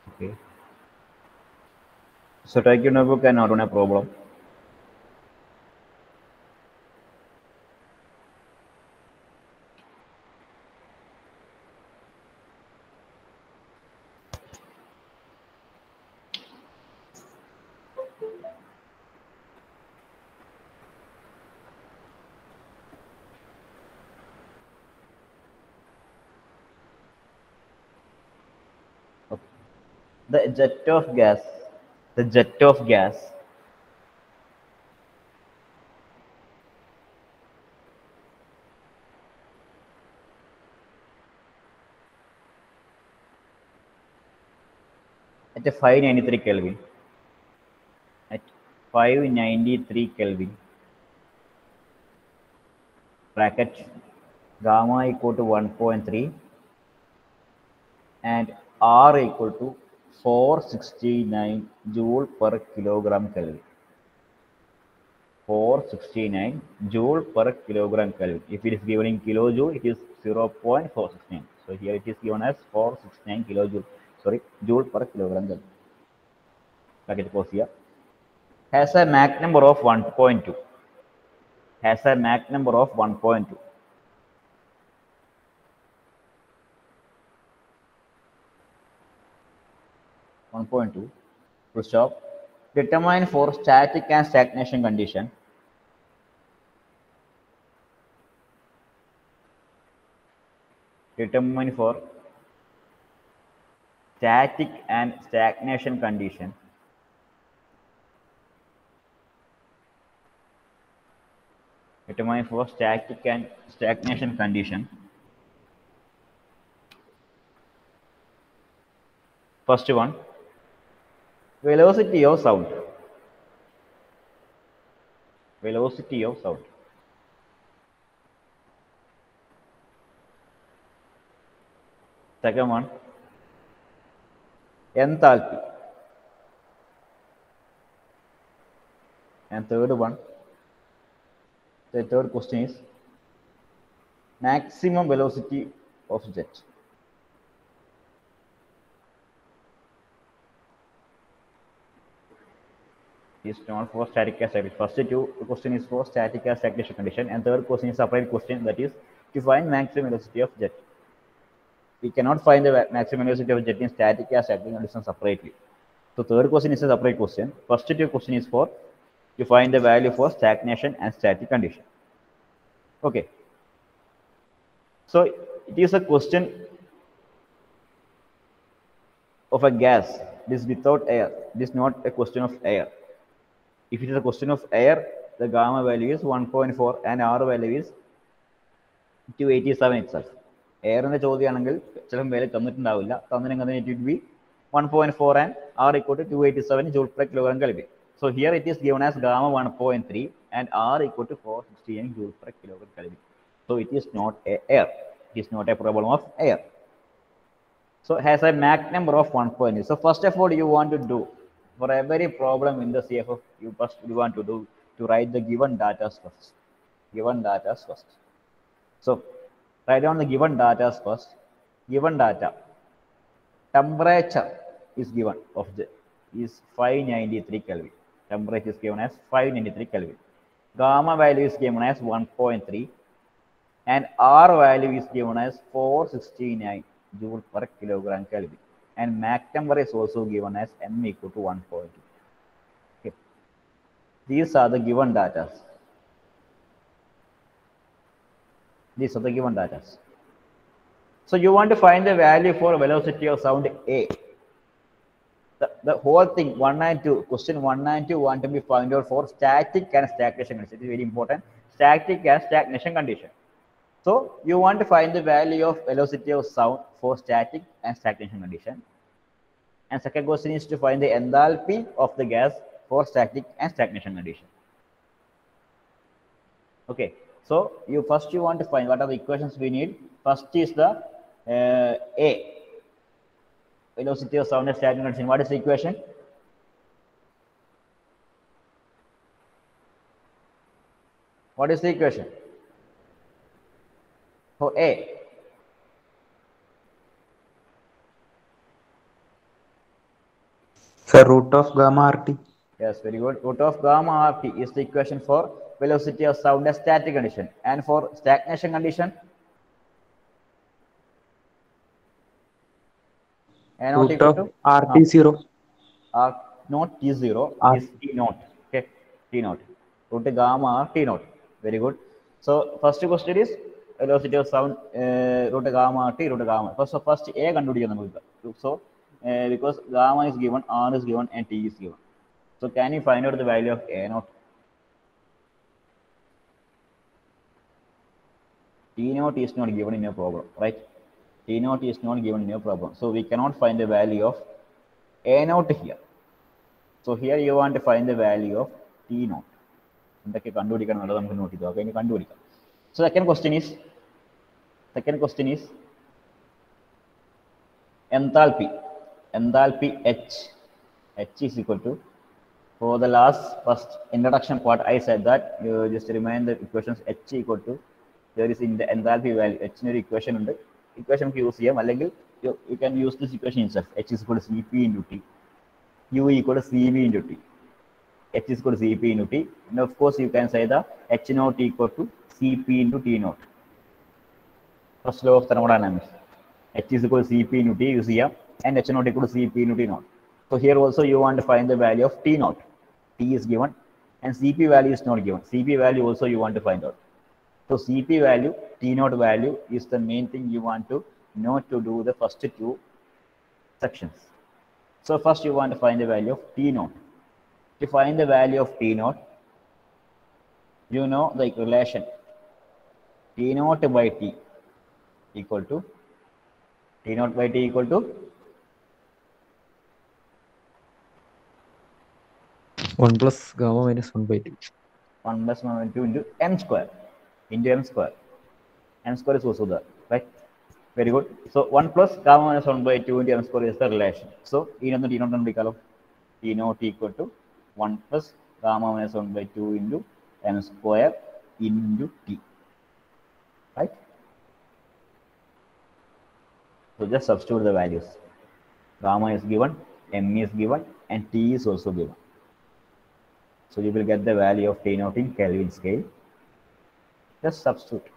Okay. So take your notebook and note on a problem. Okay. The jet of gas, the jet of gas at a 593 Kelvin, at 593 Kelvin, bracket gamma equal to 1.3 and R equal to 469 joule per kilogram Kelvin. 469 joule per kilogram Kelvin. If it is given in kilojoule, it is 0.469. So here it is given as 469 kilojoule, sorry, joule per kilogram Kelvin. Bracket pause here. Has a Mach number of 1.2. Has a Mach number of 1.2. 1.2. Full stop. Determine for static and stagnation condition. Determine for static and stagnation condition. Determine for static and stagnation condition. First one, velocity of sound. Velocity of sound. Second one, enthalpy. And third one, the third question is maximum velocity of jet. Is not for static and static. First two question is for static and stagnation condition, and third question is separate question, that is to find maximum velocity of jet. We cannot find the maximum velocity of jet in static and static condition separately. So third question is a separate question. First two question is for to find the value for stagnation and static condition. Okay. So it is a question of a gas. This is without air. This is not a question of air. If it is a question of air, the gamma value is 1.4 and R value is 287 itself. എയറിന്റെ ചോദ്യമാണെങ്കിൽ ചിലപ്പോൾ വില തന്നിട്ടുണ്ടാവില്ല, തന്നിട്ടുണ്ടെങ്കിൽ it would be 1.4 and R equal to 287 joule per kilogram Kelvin. So here it is given as gamma 1.3 and R equal to 469 joule per kilogram Kelvin. So it is not air. It is not a problem of air. So has a Mach number of 1.0. So first of all, you want to do for every problem in the CFF, you want to do to write the given data first. Given data first. So write down the given data first. Given data. Temperature is given of the is 593 Kelvin. Temperature is given as 593 Kelvin. Gamma value is given as 1.3 and R value is given as 469 joule per kilogram Kelvin. And Mach number is also given as m equal to 1.2. Okay. These are the given data. These are the given data. So you want to find the value for velocity of sound A. The whole thing 1 and 2, question 1 and 2 want to be found out for static and stagnation condition. It is very important. Static and stagnation condition. So you want to find the value of velocity of sound for static and stagnation condition. And second question is to find the enthalpy of the gas for static and stagnation condition. Okay. So you want to find what are the equations we need. First is the A, velocity of sound and static condition. What is the equation? What is the equation for A? Sir, root of gamma RT. Yes, very good. Root of gamma RT is the equation for velocity of sound at static condition. And for stagnation condition, A naught Root equal of to RT 0. R not T0, it R. is T naught. Okay, T naught. Root gamma R T naught. Very good. So first question is velocity of sound root gamma T root gamma. First A കണ്ടുപിടിക്കാം നമുക്ക്. So because gamma is given, R is given, and T is given. So can you find out the value of A naught? T naught is not given in a problem, right? T naught is not given in a problem. So we cannot find the value of A naught here. So here you want to find the value of T naught. എന്തൊക്കെ കണ്ടുപിടിക്കണം എന്നുള്ളത് നമുക്ക് not ചെയ്തു നോക്കാം ഇനി കണ്ടുപിടിക്കാം. So second question is enthalpy. Enthalpy H is equal to, for the first introduction part I said that you just remind the equations H equal to, there is in the enthalpy value H ന് ഒരു equation ഉണ്ട്, equation നമുക്ക് use ചെയ്യാം, അല്ലെങ്കിൽ you can use this equation itself. H is equal to Cp into T, U equal to Cv into T. H is equal to Cp into T, and of course you can say the H naught equal to Cp into T naught. First law of thermodynamics. H is equal to Cp into T, you see, and H naught equal to Cp into T naught. So here also you want to find the value of T naught. T is given, and Cp value is not given. Cp value also you want to find out. So Cp value, T naught value is the main thing you want to know to do the first two sections. So first you want to find the value of T naught. To find the value of T naught, you know the relation T naught by T equal to 1 plus gamma minus 1 by 2. 1 plus 1 by 2 into m square. M square is also there, right? Very good. So 1 plus gamma minus 1 by 2 into m square is the relation. So T naught T naught equal to 1 plus gamma minus 1 by 2 into m square into T, right? So just substitute the values. Gamma is given, m is given, and T is also given. So you will get the value of T naught in Kelvin scale. Just substitute.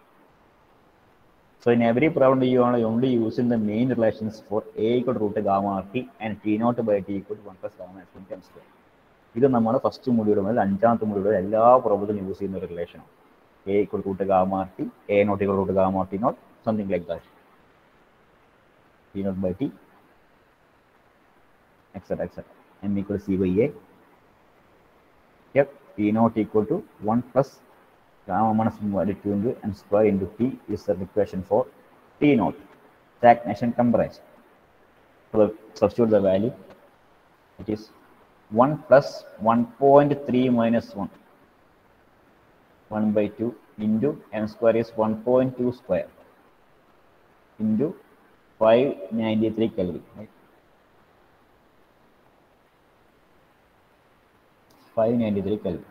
So in every problem you are only using the main relations for A equal to root gamma RT and T naught by T equal to 1 plus gamma minus 1 m square. ഇത് നമ്മുടെ first module മുതൽ അഞ്ചാമത്തെ module എല്ലാ പ്രോബ്ലത്തിലും use ചെയ്യുന്ന ഒരു relation. A equal to root gamma RT, A naught equal to root gamma T naught, something like that. T naught by T, etc. M equal to C by A. Yep, T naught equal to 1 plus gamma minus 1 by 2 into m square into T is the equation for T naught, stagnation temperature. So substitute the value. It is 1 plus 1.3 minus 1, 1 by 2 into m square is 1.2 square into 593 Kelvin, right? 593 Kelvin.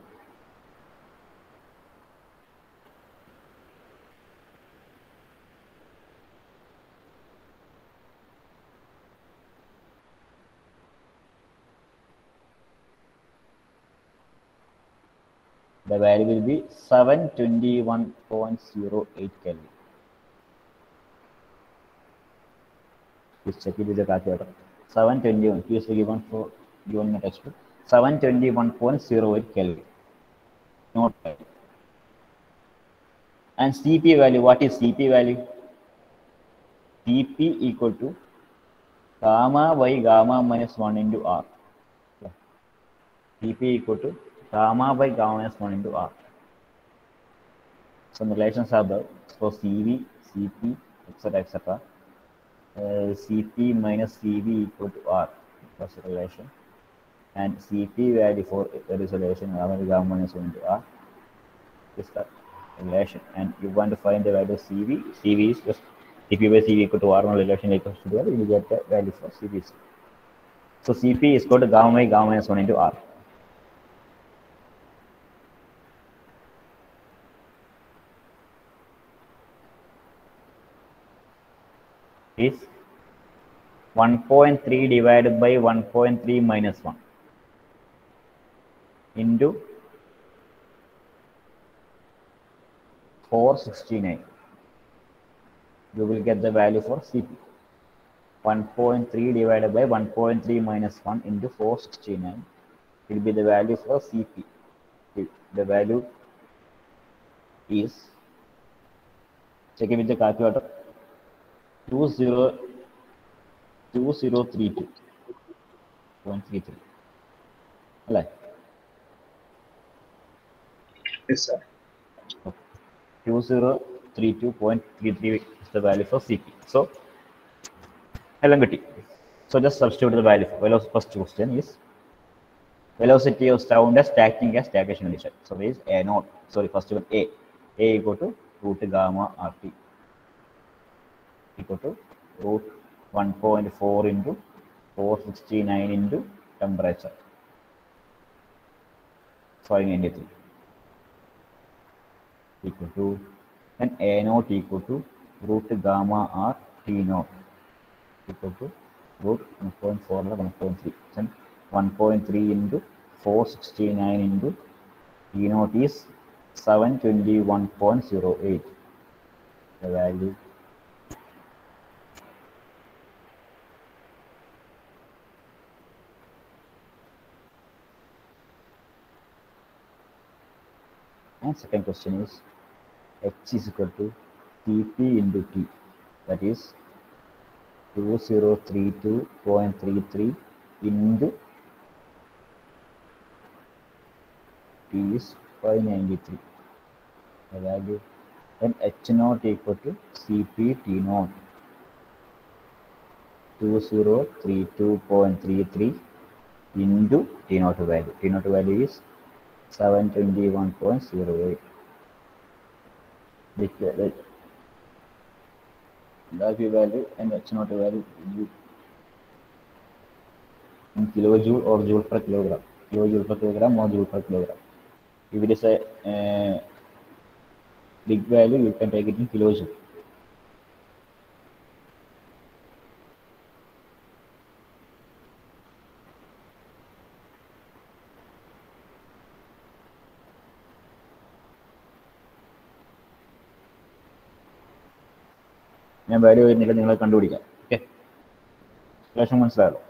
The value will be 721.08 Kelvin. Please check it with the calculator. 721, Q is given for given in the textbook. 721.08 Kelvin. Note that. And Cp value, what is Cp value? Cp equal to gamma by gamma minus 1 into R. Cp equal to gamma by gamma minus 1 into R. Some relations are there for Cv, Cp, etc. Cp minus Cv equal to R. That's the relation. And Cp value for there is a relation gamma by gamma minus 1 into R. Is that relation? And you want to find the value of Cv. Cv is just Cp by Cv equal to R on relation equals to there. You get the value for Cv. So Cp is equal to gamma by gamma minus 1 into R. Is 1.3 divided by 1.3 minus 1 into 469. You will get the value for CP. 1.3 divided by 1.3 minus 1 into 469 will be the value for CP. The value is, check it with the calculator, 2032.33. Right? Yes, sir. 2032.33 is the value for CP. So, so just substitute the value. First question is velocity of sound as acting as stagnation condition. So this is A naught. Sorry, first one A. A equal to root gamma RT equal to root 1.4 into 469 into temperature 593 equal to, then A naught equal to root gamma R T naught equal to root 1.4 1.3. Then 1.3 into 469 into T naught is 721.08. The value and second question is H is equal to Tp into T, that is 2032.33 into T is 593. The value, then H naught equal to Cp T naught 2032.33 into T naught value. T naught value is 721.08. The value and H naught value in kilojoule or joule per kilogram. Kilojoule per kilogram or joule per kilogram. If it is a big value, you can take it in kilojoule. ഞാൻ value വരുന്നില്ല, നിങ്ങൾ കണ്ടുപിടിക്കാം. Okay, class മനസ്സിലായല്ലോ.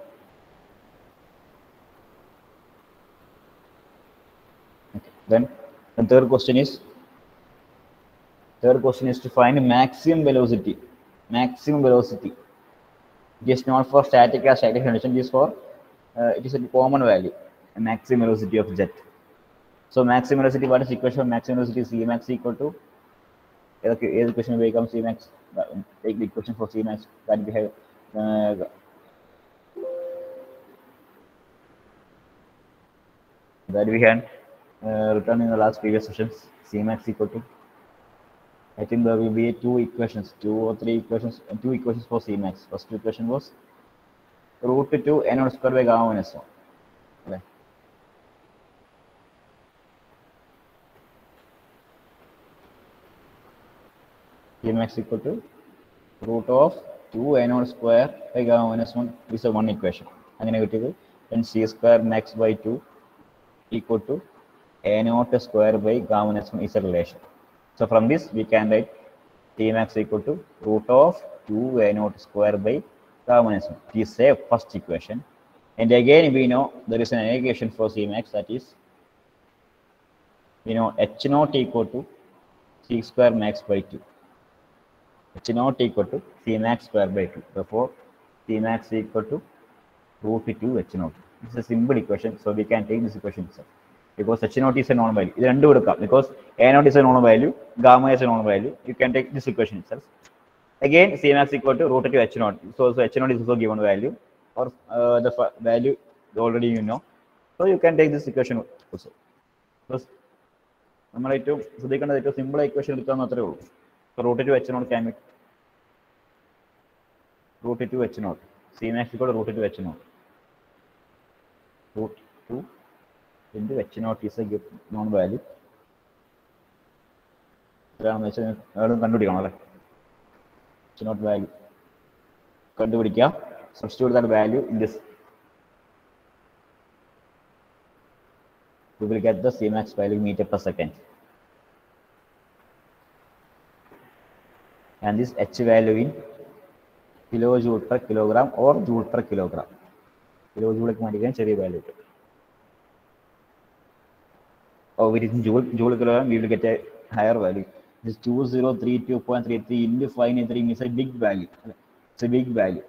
Then the third question is to find maximum velocity. Maximum velocity. It is not for static or static condition. It is for it is a common value. A maximum velocity of jet. So maximum velocity. What is equation of maximum velocity? Cmax equal to. Okay, the question will become Cmax. Take the equation for Cmax that we have. That we had written in the last previous sessions. Cmax equal to, I think there will be two equations for Cmax. First equation was root 2 n square by gamma minus 1. Okay. Cmax equal to root of 2 n square by gamma minus 1 is a one equation. And negative, then c square max by 2 equal to a naught square by gamma minus 1 is a relation. So from this we can write Tmax equal to root of 2 a naught square by gamma minus 1. This is a first equation. And again we know there is an equation for Cmax, that is, we know h naught equal to c square max by 2. H naught equal to Cmax square by 2. Therefore Cmax equal to root 2 h naught. This is a simple equation, so we can take this equation itself. Because h naught is a known value. Because a naught is a known value, gamma is a known value. You can take this equation itself. Again, Cmax equal to root 2 h naught. So h naught is also given value, or the value already you know. So you can take this equation also. Because so they can take a simple equation. So root 2 h naught can be root 2 h naught. Cmax equal to root 2 h naught. Root 2 into h naught is a known value. H naught value. Substitute that value in this. We will get the Cmax value meter per second. And this H value in kilojoule per kilogram or joule per kilogram. Kilojoule value. Or it is in joule kilogram, we will get a higher value. This 2032.33 into 593 is a big value. It's a big value.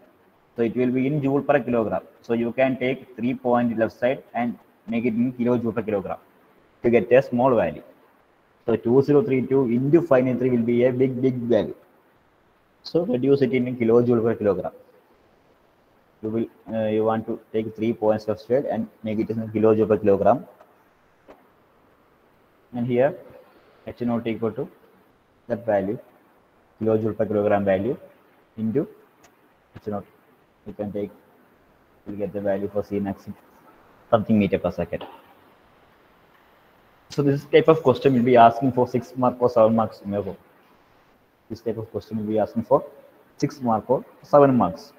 So it will be in joule per kilogram. So you can take 3 point left side and make it in kilojoule per kilogram to get a small value. So 2032 into 593 will be a big value. So reduce it in kilojoule per kilogram. You want to take 3 points left side and make it in kilojoule per kilogram. And here H naught equal to that value, kilojoule per kilogram value into H naught. You can take, you get the value for Cmax something meter per second. So this type of question will be asking for 6 mark or 7 marks. This type of question will be asking for 6 mark or 7 marks.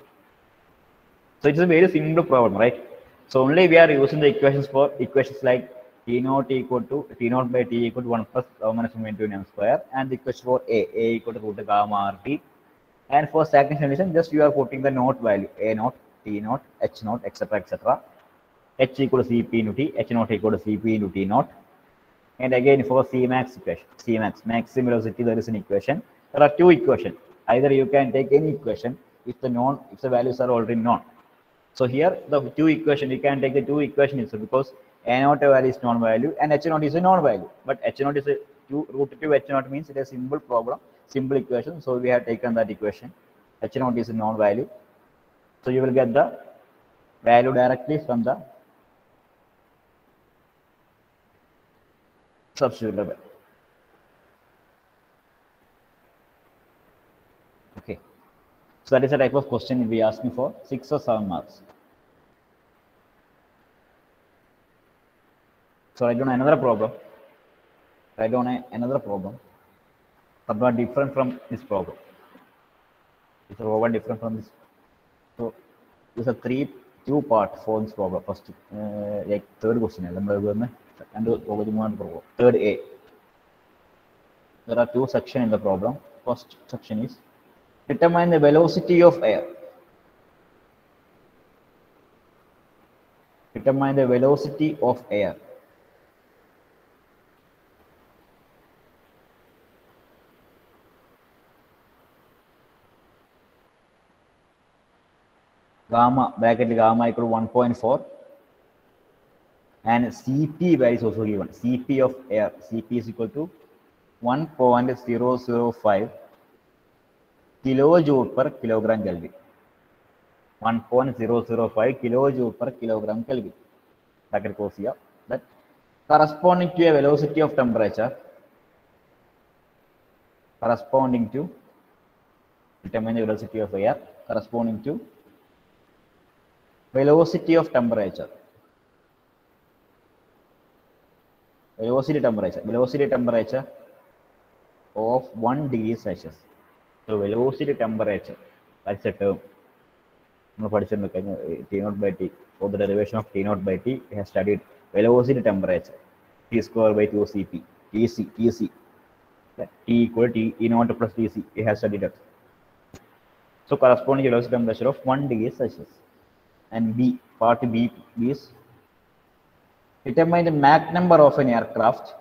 So it's a very simple problem, right? So only we are using the equations for equations like T naught equal to T naught by T equal to 1 plus gamma minus 1 into m square, and the equation for A equal to root gamma RT. And for stagnation condition, just you are putting the naught value, A naught, T naught, H naught, etc. etc. H equal to Cp into T, H naught equal to Cp into T naught. And again for Cmax equation, Cmax, maximum velocity, there is an equation. There are 2 equations. Either you can take any equation if the values are already known. So here the 2 equation, you can take the 2 equations because A naught value is known value and H naught is a known value. But H naught is a root 2 H naught means it is a simple problem, simple equation. So we have taken that equation. H naught is a known value. So you will get the value directly from the substitute level. Okay. So that is the type of question we'll be asking for 6 or 7 marks. So write down another problem. Somewhat different from this problem. It's over different from this. So this is a 2-part for this problem. First, like third question. And third A. There are 2 sections in the problem. First section is determine the velocity of air. Determine the velocity of air. Gamma, bracket gamma equal to 1.4. And Cp value is also given. Cp of air. Cp is equal to 1.005 kilojoule per kilogram Kelvin. 1.005 kilojoule per kilogram Kelvin. Bracket close here. That corresponding to a velocity of temperature. Corresponding to determine the velocity of air. Corresponding to velocity of temperature. Velocity temperature of 1 degree Celsius. So velocity temperature, that's a term. T naught by T. For the derivation of T naught by T, we have studied velocity temperature. T square by 2 Cp. Tc. T equal to T E naught plus Tc. We have studied that. So corresponding velocity temperature of 1 degree Celsius. And B, part B is determine the Mach number of an aircraft.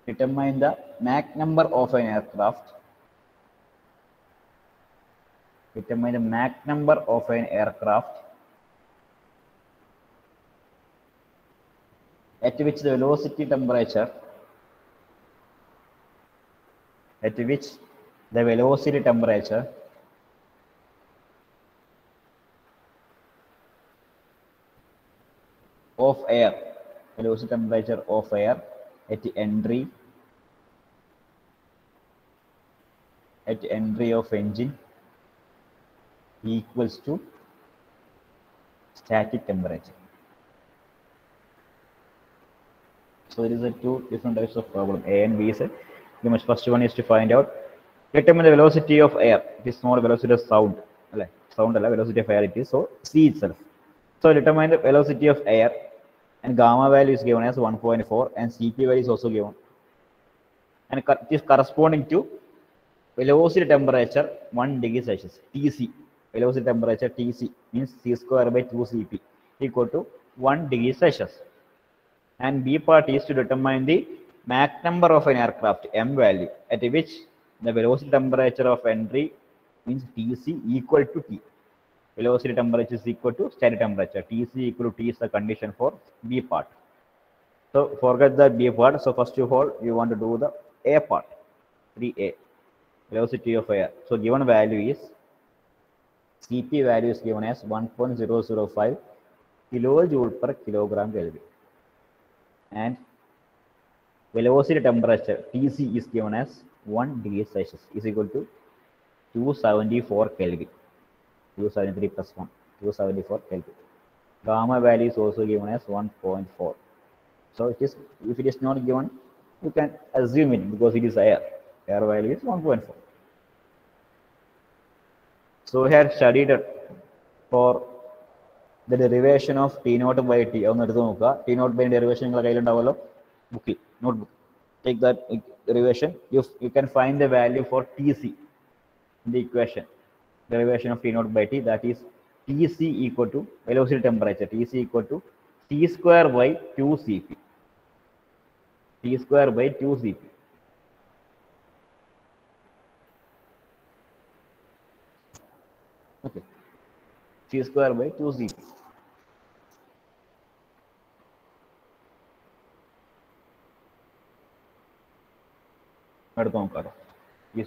Determine the Mach number of an aircraft. Determine the Mach number of an aircraft at which the velocity temperature of air, velocity temperature of air at entry of engine equals to static temperature. So there is 2 different types of problem, A and B. Is the first one is to find out determine the velocity of air. It is not velocity of sound. sound velocity of air it is. So C itself. So determine the velocity of air, and gamma value is given as 1.4, and Cp value is also given, and it is corresponding to velocity temperature 1 degree Celsius, Tc. Velocity temperature Tc means C square by 2 Cp equal to 1 degree Celsius. And B part is to determine the Mach number of an aircraft, M value, at which the velocity temperature of entry means Tc equal to T. Velocity temperature is equal to static temperature. Tc equal to T is the condition for B part. So forget the B part. So first of all, you want to do the A part, 3A, velocity of air. So given value is, Cp value is given as 1.005 kilojoule per kilogram Kelvin. And velocity temperature Tc is given as 1 degree Celsius is equal to 274 Kelvin. 273 plus 1, 274 Kelvin. Gamma value is also given as 1.4. So it is, if it is not given, you can assume it because it is air. Air value is 1.4. So we have studied for the derivation of T naught by T. T naught by derivation book, notebook. Take that derivation. You can find the value for Tc in the equation. Derivation of T naught by T, that is Tc equal to velocity temperature. Tc equal to T square by 2 Cp. T square by 2 Cp. Okay. T square by 2 Cp. Is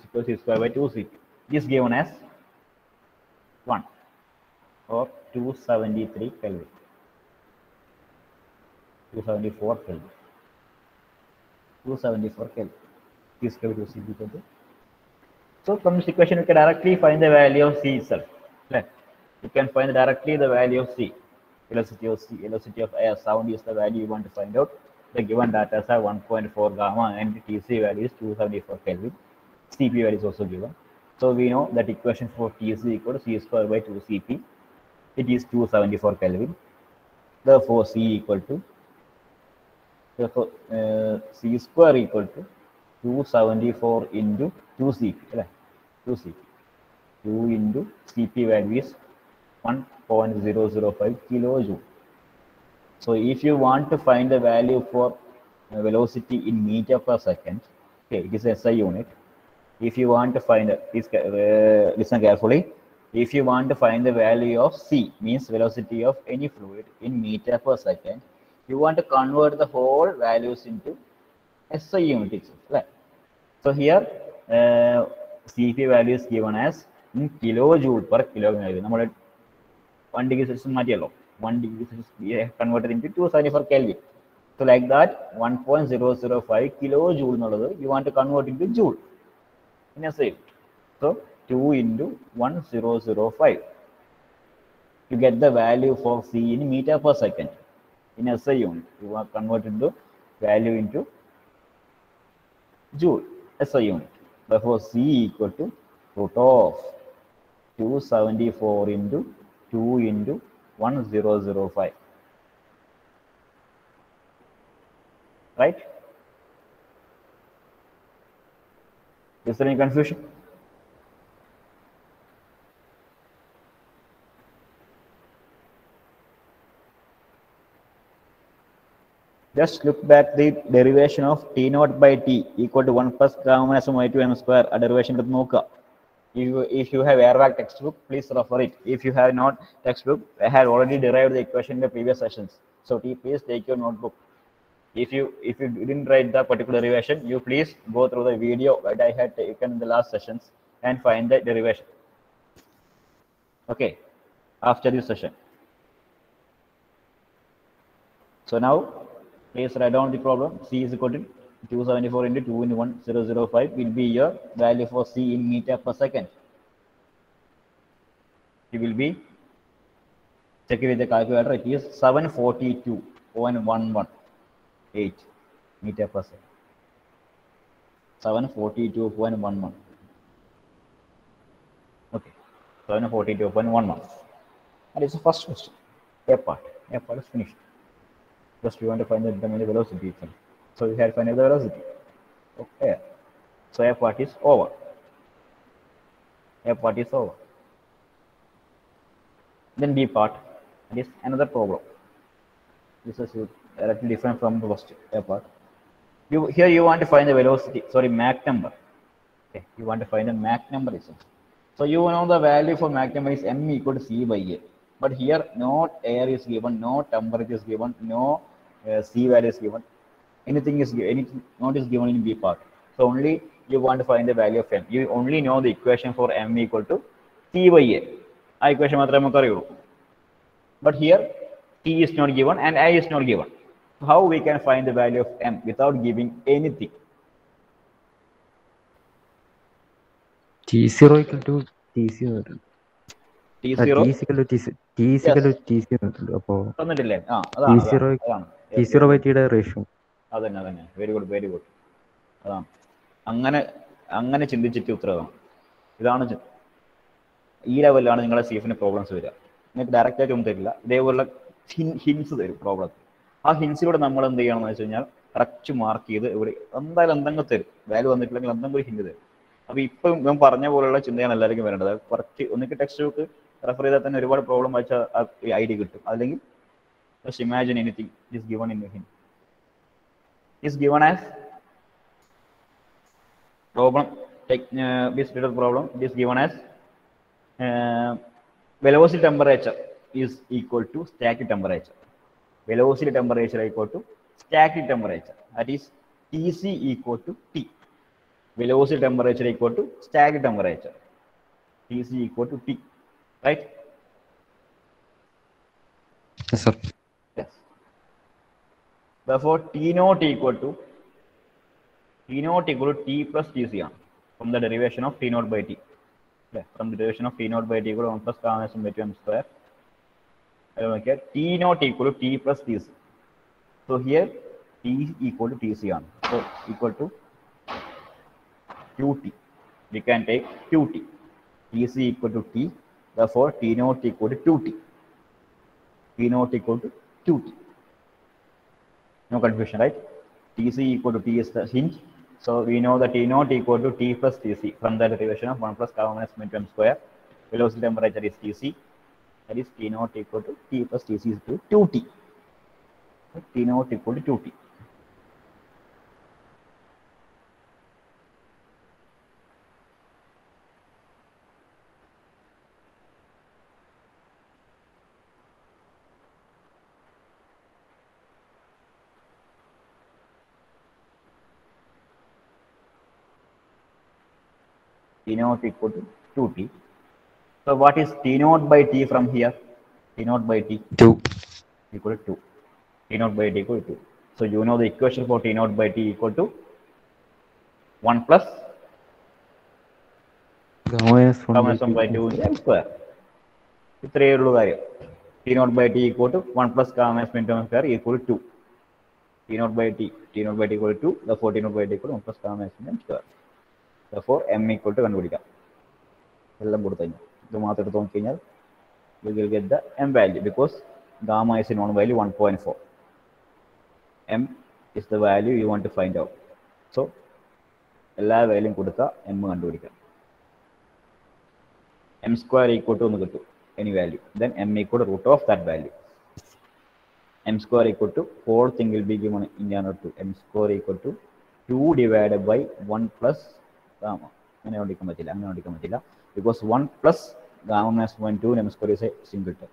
equal to C square by 2 Cp. This is given as 1 or 273 Kelvin. 274 Kelvin. 274 Kelvin. This is equal to Cp. So from this equation, you can directly find the value of C itself. Right? You can find directly the value of C. Velocity of C, velocity of air, sound is the value you want to find out. The given data are 1.4 gamma and Tc value is 274 Kelvin. Cp value is also given. So we know that equation for Tc equal to C square by 2 Cp. It is 274 Kelvin. Therefore, C equal to, C square equal to 274 into 2 Cp. Right? 2 Cp. 2 into Cp value is 1.005 kilojoule. So if you want to find the value for velocity in meter per second, okay, it is SI unit. If you want to find, please listen carefully. If you want to find the value of C, means velocity of any fluid in meter per second, you want to convert the whole values into SI unit itself. Right? So here, Cp value is given as in kilojoule per kilogram. 1 degree Celsius 1 degree Celsius we have converted into 274 Kelvin. So like that, 1.005 kilojoule you want to convert into joule in SI unit. So 2 into 1005. You get the value for C in meter per second in SI unit. You want to convert into value into joule SI unit. Therefore, C equal to root of 274 into 2 into 1005. Right? Is there any confusion? Just look back the derivation of T naught by T equal to 1 plus gamma minus y2 m square. A derivation with Mocha. If you have airback textbook, please refer it. If you have not textbook, I had already derived the equation in the previous sessions. So please take your notebook. If you didn't write the particular derivation, you please go through the video that I had taken in the last sessions and find the derivation. Okay, after this session. So now, please write down the problem. C is equal to 274 into 2 into 1005 will be your value for C in meter per second. It will be, check it with the calculator, it is 742.118 meter per second. 742.11. Okay. 742.11. And it's the first question. A part. A part is finished. Just we want to find the determine the velocity. So we have to find the velocity of air. So A part is over. A part is over. Then B part, that is another problem. This is directly different from the first A part. Here you want to find the velocity, sorry, Mach number. Okay, you want to find the Mach number itself. So you know the value for Mach number is m equal to c by a. But here no air is given, no temperature is given, no c value is given. Anything not is given in B part. So only you want to find the value of m. You only know the equation for m equal to c by a. ആ equation മാത്രമേ നമുക്ക് അറിയുള്ളൂ. But here t is not given and I is not given. How we can find the value of m without giving anything? T0 equal to T0. T0 T is equal to T0. അപ്പോൾ തന്നിട്ടില്ലേ? ആ T0 by T യുടെ ratio. അതന്നെ very good. അതാണ് അങ്ങനെ ചിന്തിച്ചിട്ട് ഉത്തരവാണ്. ഇതാണ് ഈ ലെവലിലാണ് നിങ്ങളുടെ സീഫിന് പ്രോബ്ലംസ് വരിക. നിങ്ങൾക്ക് ഡയറക്റ്റ് ആയിട്ട് ഒന്നും തരില്ല, ഇതേപോലുള്ള ഹിൻസ് തരും പ്രോബ്ലത്തിൽ. ആ ഹിൻസിലൂടെ നമ്മൾ എന്ത് ചെയ്യണമെന്ന് വെച്ച് കഴിഞ്ഞാൽ കറക്റ്റ് മാർക്ക് ചെയ്ത് ഇവിടെ എന്തായാലും എന്തെങ്കിലും തരും, വാല്യൂ വന്നിട്ടില്ലെങ്കിൽ എന്തെങ്കിലും ഒരു ഹിന്റ് തരും. അപ്പോൾ ഇപ്പം ഞാൻ പറഞ്ഞ പോലുള്ള ചിന്തയാണ് എല്ലാവർക്കും വരേണ്ടത്. കുറച്ച് ഒന്നിക്ക് ടെക്സ്റ്റ് ബുക്ക് റെഫർ ചെയ്താൽ തന്നെ ഒരുപാട് പ്രോബ്ലം വായിച്ചാൽ ഐഡിയ കിട്ടും. അല്ലെങ്കിൽ just imagine anything is given in hint. Is given as problem, this little problem, it is given as velocity temperature is equal to static temperature. Velocity temperature equal to static temperature. That is Tc equal to T. Velocity temperature equal to static temperature. Tc equal to T. Right? Yes, sir. Yes. Therefore, T naught equal to T plus Tc from the derivation of T naught by T. From the derivation of T naught by T equal to 1 plus gamma sum by 2 m square. T naught equal to T plus Tc. So here T equal to Tc on. So equal to Qt. We can take Qt. Tc equal to T. Therefore T naught equal to 2T. T naught equal to 2T. No confusion, right? Tc equal to T is the hinge. So we know that T naught equal to T plus Tc from the derivation of 1 plus gamma minus m into m square. Velocity temperature is Tc. That is T naught equal to T plus Tc is equal to 2T. So T naught equal to 2T. T naught equal to 2T. So what is T naught by T from here? T naught by T 2 equal to 2. T naught by T equal to 2. So you know the equation for T naught by T equal to 1 plus gamma sum by 2 into m square. ഇത്രയേ ഉള്ളൂ കാര്യം. T naught by T equal to 1 plus gamma sum into m square equal to 2. T naught by T equal to 2. Therefore T naught by T equal to 1 plus gamma sum m square. Therefore m equal to കണ്ടുപിടിക്കാം. എല്ലാം കൊടുത്തു കഴിഞ്ഞാൽ ഇത് മാത്രം എടുത്ത് നോക്കിക്കഴിഞ്ഞാൽ you will get the m value because gamma is a known value 1.4. M is the value you want to find out. So എല്ലാ വാല്യൂം കൊടുത്താൽ m കണ്ടുപിടിക്കാം. m square equal to ഒന്ന് കിട്ടും any value. Then m equal to root of that value. M square equal to whole thing will be given in the 2. M square equal to 2 divided by 1 plus gamma. അങ്ങനെ ഓടിക്കാൻ പറ്റില്ല because 1 plus gamma minus 1 2 m square is a singleton.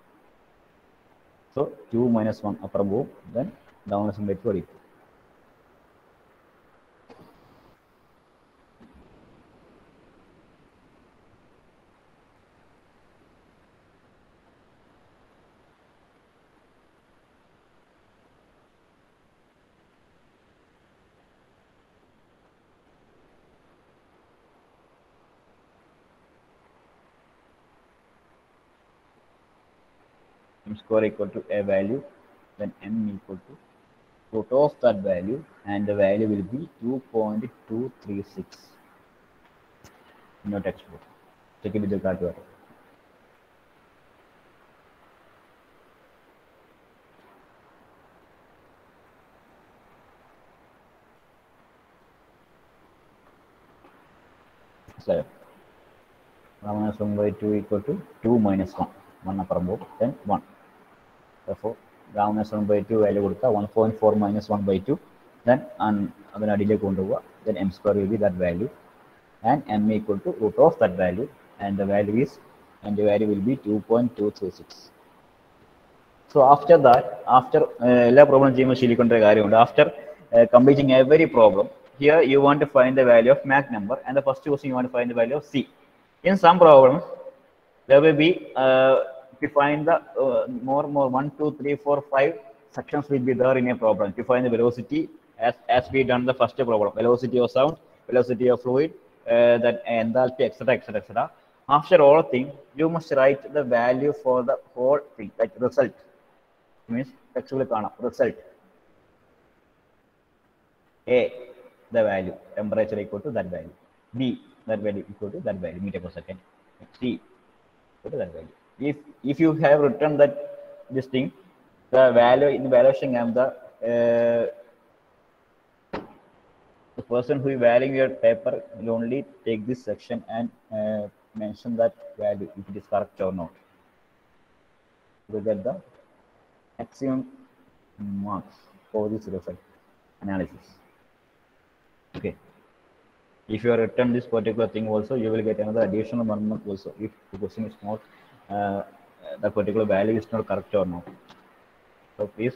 So 2 minus 1 അപ്പുറം പോവും, then gamma minus 1 by 2 അടിക്കും. M square equal to a value, then m equal to root of that value, and the value will be 2.236 in your textbook. Check it with the calculator. So, gamma minus 1 by 2 equal to 2 minus 1. 1 upper board, then 1. Therefore, gamma minus 1 by 2 value 1.4 minus 1 by 2. Then, then m square will be that value. And m equal to root of that value. And the value will be 2.236. So after that, after after completing every problem, here you want to find the value of Mach number, and the first question you want to find the value of C. In some problems, there will be to find the more 1, 2, 3, 4, 5 sections will be there in a problem to find the velocity as we done the first problem, velocity of sound, velocity of fluid, that enthalpy, etc., etc., etc. After all things, you must write the value for the whole thing, like result. Means textual result. A, the value, temperature equal to that value. B, that value equal to that value, meter per second. C, equal to that value. If you have written that this thing, the value in the valuation and the person who is valuing your paper will only take this section and mention that value if it is correct or not. You will get the maximum marks for this result analysis. Okay. If you have written this particular thing also, you will get another additional 1 mark also if the question is not the particular value is not correct or not. So please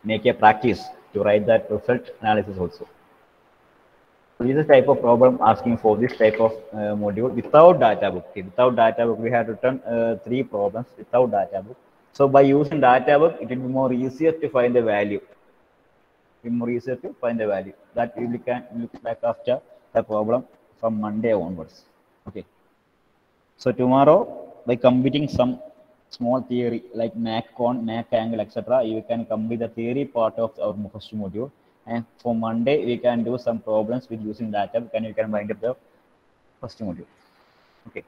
make a practice to write that result analysis also. So this is type of problem asking for this type of module without data book. Okay. Without data book, we have written 3 problems without data book. So by using data book, it will be more easier to find the value. More easier to find the value that we can look back after the problem from Monday onwards. Okay. So tomorrow, by completing some small theory like Mach cone, Mach angle, etc., you can complete the theory part of our first module. And for Monday, we can do some problems with using data, and you can wind up the first module. Okay.